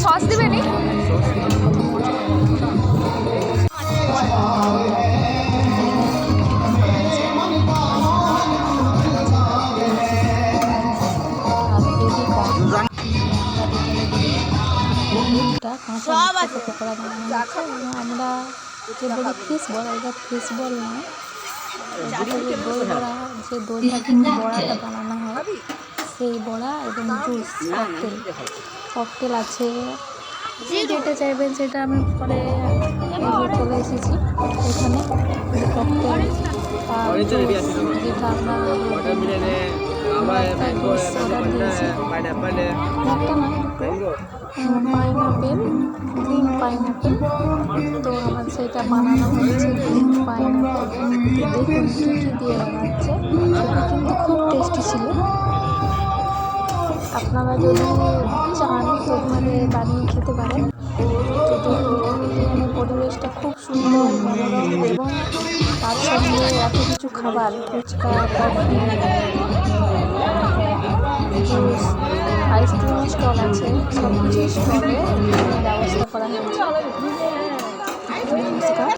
Sauce দিবে নি? পকোড়া বানানো হচ্ছে এবং আমরা যে বলি ফিশ বল, এটা ফিশ বল নয়, এটা যে দই বড়া, যে দইটা বড়াটা বানানো হয় সেই বড়া এবং জুস ককটেল আছে। যেটা চাইবেন সেটা আমি পরে চলে এসেছি এখানে ককটেল যেটা আমরা একটা জুস অর্ডার দিয়েছি, একটা নয় দুটো, পাইনঅ্যাপেল, গ্রিন পাইনঅ্যাপেল। তো আমার সেটা বানানো হচ্ছে গ্রিন পাইনঅ্যাপেল। দেখুন কী কী দিয়ে বানাচ্ছে, সেটা কিন্তু খুব টেস্টি ছিল। আপনারা যদি চান তো ঘরে বানিয়ে খেতে পারেন। তো দেখুন এখানে পরিবেশটা খুব সুন্দর মনোরম এবং তার সঙ্গে এত কিছু খাবার, phuchka, coffee, juice, ice cream stall আছে, সব কিছু স্টলে ব্যবস্থা করা হয়েছে। নমস্কার।